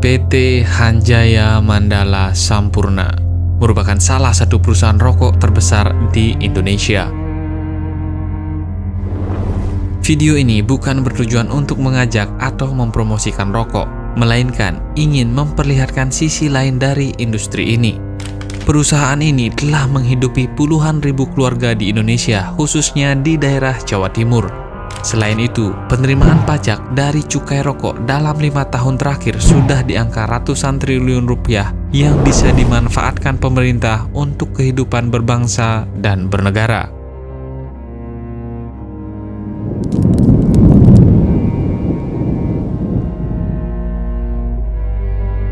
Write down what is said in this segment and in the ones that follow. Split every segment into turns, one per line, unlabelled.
PT Hanjaya Mandala Sampurna merupakan salah satu perusahaan rokok terbesar di Indonesia. Video ini bukan bertujuan untuk mengajak atau mempromosikan rokok, melainkan ingin memperlihatkan sisi lain dari industri ini. Perusahaan ini telah menghidupi puluhan ribu keluarga di Indonesia, khususnya di daerah Jawa Timur. Selain itu, penerimaan pajak dari cukai rokok dalam 5 tahun terakhir sudah di angka ratusan triliun rupiah yang bisa dimanfaatkan pemerintah untuk kehidupan berbangsa dan bernegara.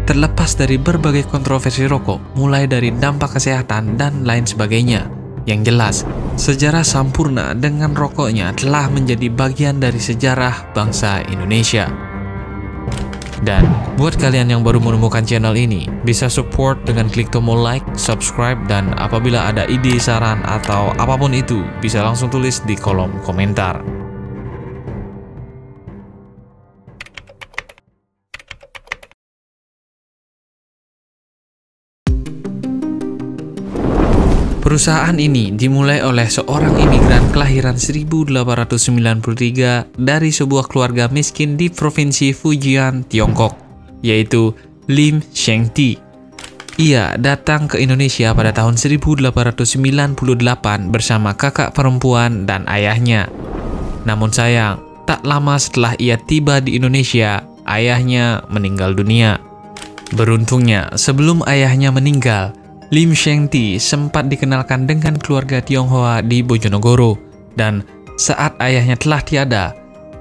Terlepas dari berbagai kontroversi rokok, mulai dari dampak kesehatan dan lain sebagainya, yang jelas, sejarah Sampurna dengan rokoknya telah menjadi bagian dari sejarah bangsa Indonesia. Dan buat kalian yang baru menemukan channel ini, bisa support dengan klik tombol like, subscribe, dan apabila ada ide, saran, atau apapun itu, bisa langsung tulis di kolom komentar. Perusahaan ini dimulai oleh seorang imigran kelahiran 1893 dari sebuah keluarga miskin di Provinsi Fujian, Tiongkok, yaitu Lim Shengti. Ia datang ke Indonesia pada tahun 1898 bersama kakak perempuan dan ayahnya. Namun sayang, tak lama setelah ia tiba di Indonesia, ayahnya meninggal dunia. Beruntungnya, sebelum ayahnya meninggal, Lim Shengti sempat dikenalkan dengan keluarga Tionghoa di Bojonegoro, dan saat ayahnya telah tiada,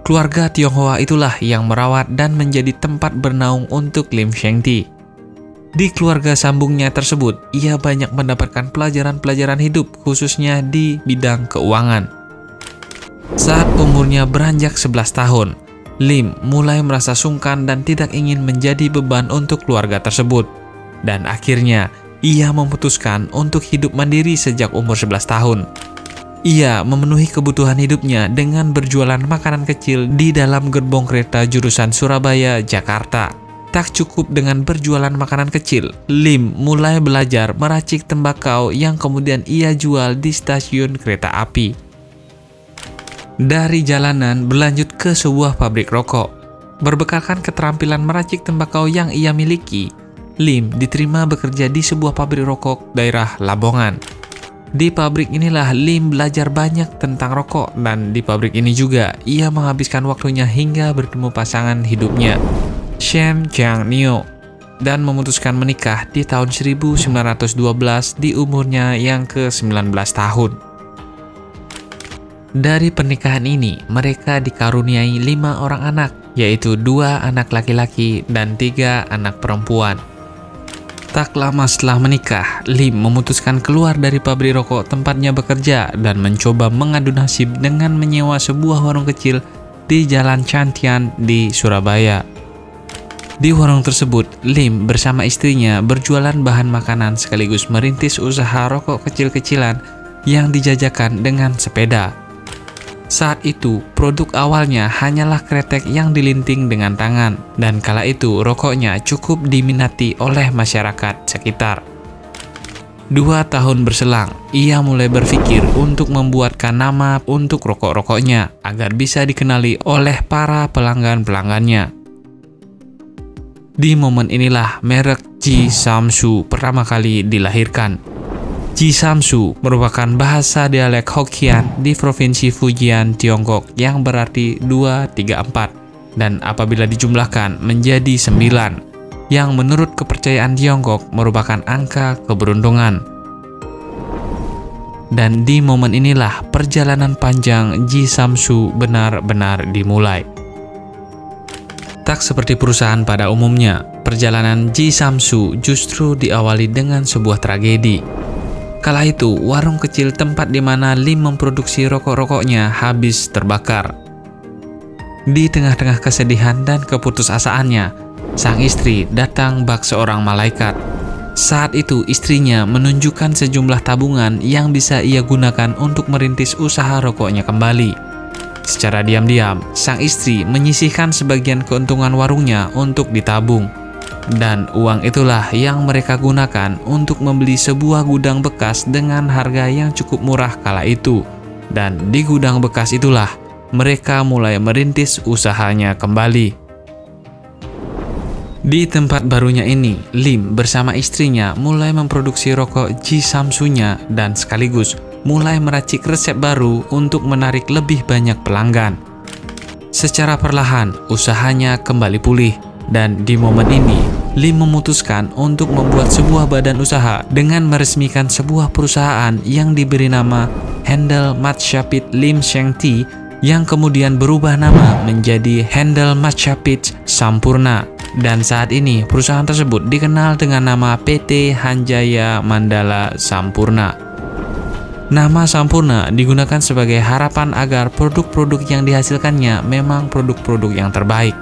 keluarga Tionghoa itulah yang merawat dan menjadi tempat bernaung untuk Lim Shengti. Di keluarga sambungnya tersebut, ia banyak mendapatkan pelajaran-pelajaran hidup, khususnya di bidang keuangan. Saat umurnya beranjak 11 tahun, Lim mulai merasa sungkan dan tidak ingin menjadi beban untuk keluarga tersebut, dan akhirnya ia memutuskan untuk hidup mandiri sejak umur 11 tahun. Ia memenuhi kebutuhan hidupnya dengan berjualan makanan kecil di dalam gerbong kereta jurusan Surabaya, Jakarta. Tak cukup dengan berjualan makanan kecil, Lim mulai belajar meracik tembakau yang kemudian ia jual di stasiun kereta api. Dari jalanan berlanjut ke sebuah pabrik rokok. Berbekalkan keterampilan meracik tembakau yang ia miliki, Lim diterima bekerja di sebuah pabrik rokok daerah Lamongan. Di pabrik inilah Lim belajar banyak tentang rokok, dan di pabrik ini juga ia menghabiskan waktunya hingga bertemu pasangan hidupnya, Shem Jiang Nio, dan memutuskan menikah di tahun 1912 di umurnya yang ke-19 tahun. Dari pernikahan ini, mereka dikaruniai 5 orang anak, yaitu 2 anak laki-laki dan 3 anak perempuan. Tak lama setelah menikah, Lim memutuskan keluar dari pabrik rokok tempatnya bekerja dan mencoba mengadu nasib dengan menyewa sebuah warung kecil di Jalan Cantian di Surabaya. Di warung tersebut, Lim bersama istrinya berjualan bahan makanan sekaligus merintis usaha rokok kecil-kecilan yang dijajakan dengan sepeda. Saat itu, produk awalnya hanyalah kretek yang dilinting dengan tangan, dan kala itu rokoknya cukup diminati oleh masyarakat sekitar. 2 tahun berselang, ia mulai berpikir untuk membuatkan nama untuk rokok-rokoknya agar bisa dikenali oleh para pelanggan-pelanggannya. Di momen inilah merek Ji Samsu pertama kali dilahirkan. Ji Samsu merupakan bahasa dialek Hokkien di Provinsi Fujian, Tiongkok yang berarti 234, dan apabila dijumlahkan menjadi 9, yang menurut kepercayaan Tiongkok merupakan angka keberuntungan. Dan di momen inilah perjalanan panjang Ji Samsu benar-benar dimulai. Tak seperti perusahaan pada umumnya, perjalanan Ji Samsu justru diawali dengan sebuah tragedi. Kala itu, warung kecil tempat di mana Lim memproduksi rokok-rokoknya habis terbakar. Di tengah-tengah kesedihan dan keputusasaannya, sang istri datang bak seorang malaikat. Saat itu, istrinya menunjukkan sejumlah tabungan yang bisa ia gunakan untuk merintis usaha rokoknya kembali. Secara diam-diam, sang istri menyisihkan sebagian keuntungan warungnya untuk ditabung. Dan uang itulah yang mereka gunakan untuk membeli sebuah gudang bekas dengan harga yang cukup murah kala itu. Dan di gudang bekas itulah mereka mulai merintis usahanya kembali. Di tempat barunya ini, Lim bersama istrinya mulai memproduksi rokok Ji Samsu-nya dan sekaligus mulai meracik resep baru untuk menarik lebih banyak pelanggan. Secara perlahan, usahanya kembali pulih, dan di momen ini, Lim memutuskan untuk membuat sebuah badan usaha dengan meresmikan sebuah perusahaan yang diberi nama Handel Matchapit Lim Shengti, yang kemudian berubah nama menjadi Handel Matchapit Sampurna. Dan saat ini, perusahaan tersebut dikenal dengan nama PT Hanjaya Mandala Sampurna. Nama Sampurna digunakan sebagai harapan agar produk-produk yang dihasilkannya memang produk-produk yang terbaik.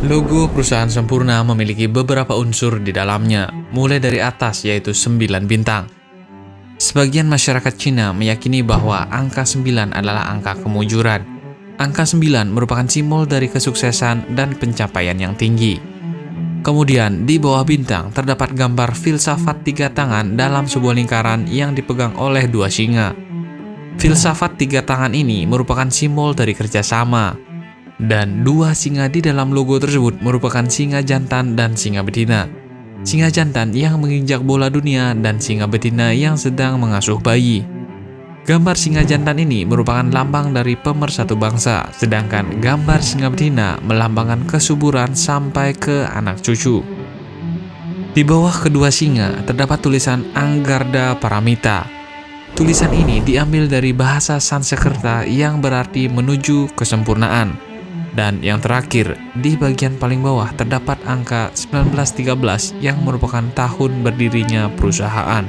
Logo perusahaan Sampurna memiliki beberapa unsur di dalamnya, mulai dari atas yaitu 9 bintang. Sebagian masyarakat Cina meyakini bahwa angka 9 adalah angka kemujuran. Angka 9 merupakan simbol dari kesuksesan dan pencapaian yang tinggi. Kemudian di bawah bintang terdapat gambar filsafat 3 tangan dalam sebuah lingkaran yang dipegang oleh 2 singa. Filsafat 3 tangan ini merupakan simbol dari kerjasama. Dan 2 singa di dalam logo tersebut merupakan singa jantan dan singa betina. Singa jantan yang menginjak bola dunia dan singa betina yang sedang mengasuh bayi. Gambar singa jantan ini merupakan lambang dari pemersatu bangsa, sedangkan gambar singa betina melambangkan kesuburan sampai ke anak cucu. Di bawah kedua singa terdapat tulisan Anggarda Paramita. Tulisan ini diambil dari bahasa Sanskerta yang berarti menuju kesempurnaan. Dan yang terakhir, di bagian paling bawah terdapat angka 1913 yang merupakan tahun berdirinya perusahaan.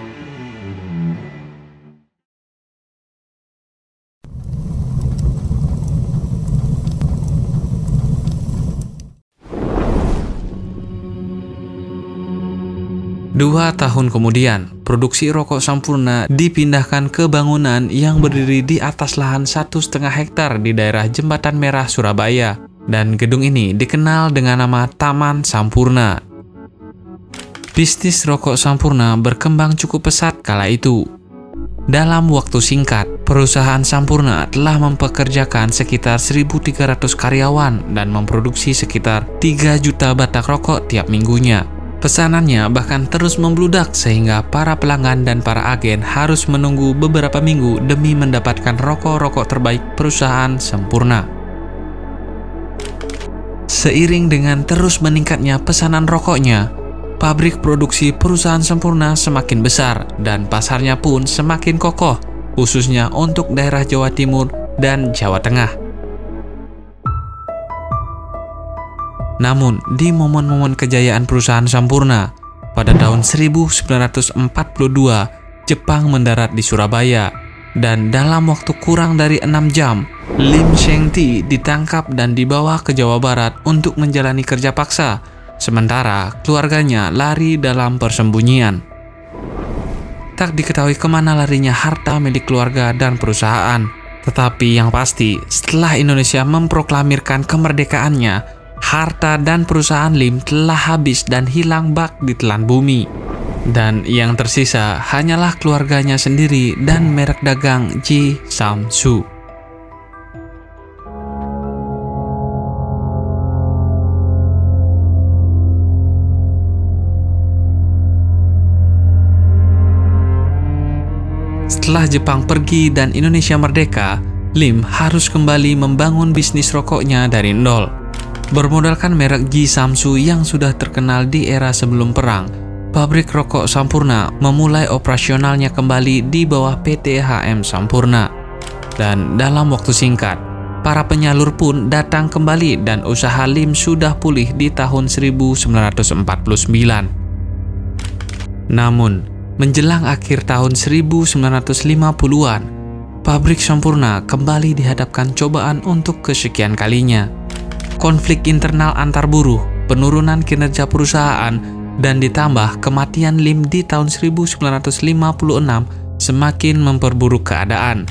Dua tahun kemudian, produksi rokok Sampurna dipindahkan ke bangunan yang berdiri di atas lahan 1,5 hektar di daerah Jembatan Merah, Surabaya. Dan gedung ini dikenal dengan nama Taman Sampurna. Bisnis rokok Sampurna berkembang cukup pesat kala itu. Dalam waktu singkat, perusahaan Sampurna telah mempekerjakan sekitar 1.300 karyawan dan memproduksi sekitar 3 juta batang rokok tiap minggunya. Pesanannya bahkan terus membludak sehingga para pelanggan dan para agen harus menunggu beberapa minggu demi mendapatkan rokok-rokok terbaik perusahaan Sampurna. Seiring dengan terus meningkatnya pesanan rokoknya, pabrik produksi perusahaan Sampurna semakin besar dan pasarnya pun semakin kokoh, khususnya untuk daerah Jawa Timur dan Jawa Tengah. Namun, di momen-momen kejayaan perusahaan Sampurna, pada tahun 1942, Jepang mendarat di Surabaya, dan dalam waktu kurang dari 6 jam, Lim Shengti ditangkap dan dibawa ke Jawa Barat untuk menjalani kerja paksa, sementara keluarganya lari dalam persembunyian. Tak diketahui kemana larinya harta milik keluarga dan perusahaan, tetapi yang pasti, setelah Indonesia memproklamirkan kemerdekaannya, harta dan perusahaan Lim telah habis dan hilang bak di telan bumi. Dan yang tersisa hanyalah keluarganya sendiri dan merek dagang Ji Samsu. Setelah Jepang pergi dan Indonesia merdeka, Lim harus kembali membangun bisnis rokoknya dari nol. Bermodalkan merek Ji Samsu yang sudah terkenal di era sebelum perang, pabrik rokok Sampurna memulai operasionalnya kembali di bawah PT HM Sampurna. Dan dalam waktu singkat, para penyalur pun datang kembali dan usaha Lim sudah pulih di tahun 1949. Namun, menjelang akhir tahun 1950-an, pabrik Sampurna kembali dihadapkan cobaan untuk kesekian kalinya. Konflik internal antar buruh, penurunan kinerja perusahaan, dan ditambah kematian Lim di tahun 1956 semakin memperburuk keadaan.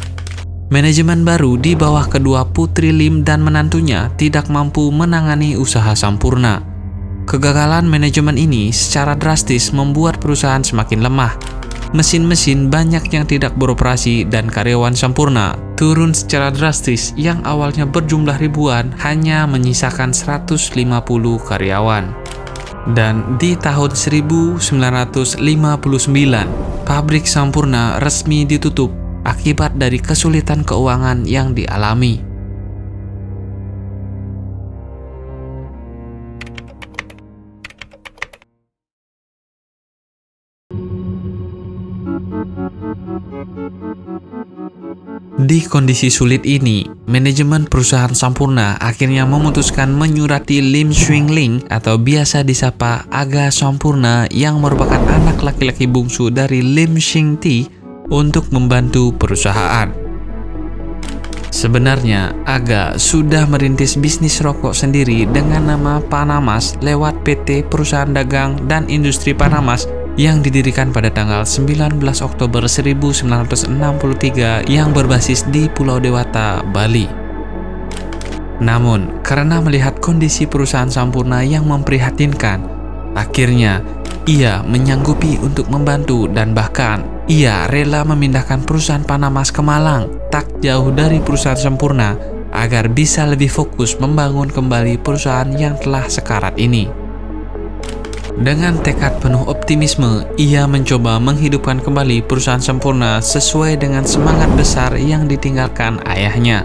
Manajemen baru di bawah kedua putri Lim dan menantunya tidak mampu menangani usaha Sampurna. Kegagalan manajemen ini secara drastis membuat perusahaan semakin lemah. Mesin-mesin banyak yang tidak beroperasi dan karyawan Sampurna turun secara drastis, yang awalnya berjumlah ribuan hanya menyisakan 150 karyawan. Dan di tahun 1959, pabrik Sampurna resmi ditutup akibat dari kesulitan keuangan yang dialami. Di kondisi sulit ini, manajemen perusahaan Sampurna akhirnya memutuskan menyurati Lim Swing-ling atau biasa disapa Aga Sampurna yang merupakan anak laki-laki bungsu dari Lim Sheng-ti untuk membantu perusahaan. Sebenarnya, Aga sudah merintis bisnis rokok sendiri dengan nama Panamas lewat PT Perusahaan Dagang dan Industri Panamas yang didirikan pada tanggal 19 Oktober 1963 yang berbasis di Pulau Dewata, Bali. Namun, karena melihat kondisi perusahaan Sampurna yang memprihatinkan, akhirnya ia menyanggupi untuk membantu dan bahkan ia rela memindahkan perusahaan Panamas ke Malang, tak jauh dari perusahaan Sampurna, agar bisa lebih fokus membangun kembali perusahaan yang telah sekarat ini. Dengan tekad penuh optimisme, ia mencoba menghidupkan kembali perusahaan Sampurna sesuai dengan semangat besar yang ditinggalkan ayahnya.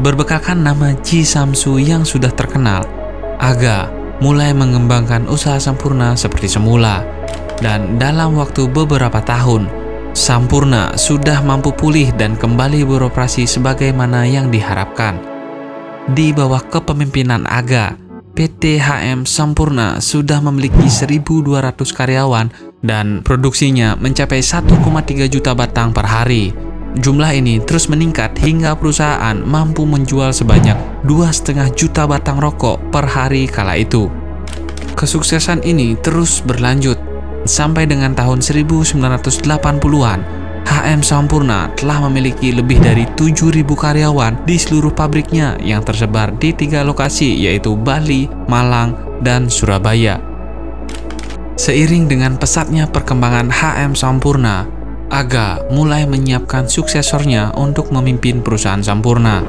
Berbekalkan nama Ji Samsu yang sudah terkenal, Aga mulai mengembangkan usaha Sampurna seperti semula. Dan dalam waktu beberapa tahun, Sampurna sudah mampu pulih dan kembali beroperasi sebagaimana yang diharapkan. Di bawah kepemimpinan Aga, PT HM Sampurna sudah memiliki 1.200 karyawan dan produksinya mencapai 1,3 juta batang per hari. Jumlah ini terus meningkat hingga perusahaan mampu menjual sebanyak 2,5 juta batang rokok per hari kala itu. Kesuksesan ini terus berlanjut sampai dengan tahun 1980-an. HM Sampurna telah memiliki lebih dari 7.000 karyawan di seluruh pabriknya yang tersebar di 3 lokasi, yaitu Bali, Malang, dan Surabaya. Seiring dengan pesatnya perkembangan HM Sampurna, Aga mulai menyiapkan suksesornya untuk memimpin perusahaan Sampurna,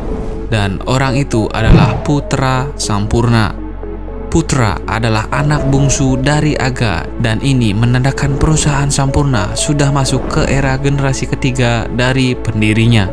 dan orang itu adalah putra Sampurna. Putra adalah anak bungsu dari Aga, dan ini menandakan perusahaan Sampurna sudah masuk ke era generasi ketiga dari pendirinya.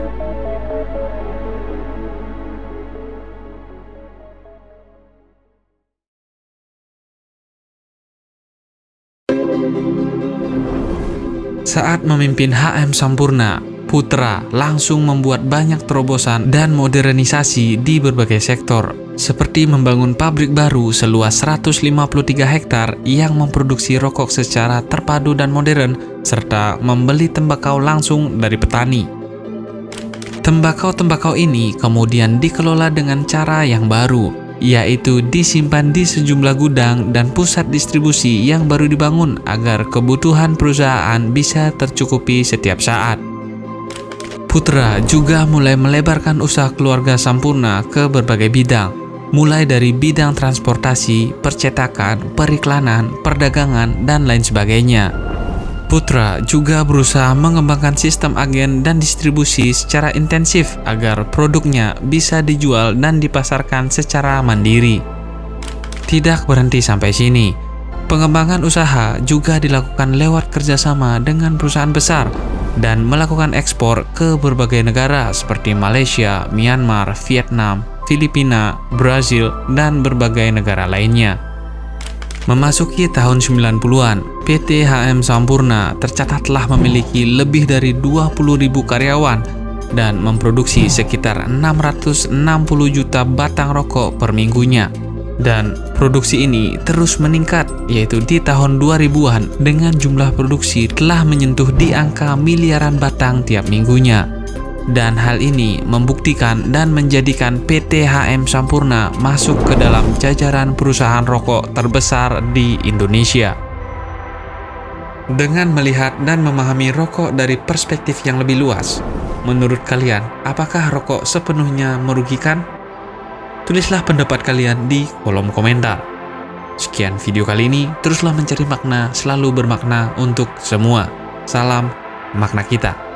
Saat memimpin HM Sampurna, Putra langsung membuat banyak terobosan dan modernisasi di berbagai sektor, seperti membangun pabrik baru seluas 153 hektar yang memproduksi rokok secara terpadu dan modern, serta membeli tembakau langsung dari petani. Tembakau-tembakau ini kemudian dikelola dengan cara yang baru, yaitu disimpan di sejumlah gudang dan pusat distribusi yang baru dibangun agar kebutuhan perusahaan bisa tercukupi setiap saat. Putra juga mulai melebarkan usaha keluarga Sampurna ke berbagai bidang, mulai dari bidang transportasi, percetakan, periklanan, perdagangan, dan lain sebagainya. Putra juga berusaha mengembangkan sistem agen dan distribusi secara intensif agar produknya bisa dijual dan dipasarkan secara mandiri. Tidak berhenti sampai sini, pengembangan usaha juga dilakukan lewat kerjasama dengan perusahaan besar dan melakukan ekspor ke berbagai negara seperti Malaysia, Myanmar, Vietnam, Filipina, Brazil, dan berbagai negara lainnya. Memasuki tahun 90-an, PT HM Sampurna tercatat telah memiliki lebih dari 20.000 karyawan dan memproduksi sekitar 660 juta batang rokok per minggunya. Dan produksi ini terus meningkat, yaitu di tahun 2000-an dengan jumlah produksi telah menyentuh di angka miliaran batang tiap minggunya. Dan hal ini membuktikan dan menjadikan PT HM Sampurna masuk ke dalam jajaran perusahaan rokok terbesar di Indonesia. Dengan melihat dan memahami rokok dari perspektif yang lebih luas, menurut kalian, apakah rokok sepenuhnya merugikan? Tulislah pendapat kalian di kolom komentar. Sekian video kali ini, teruslah mencari makna, selalu bermakna untuk semua. Salam makna kita.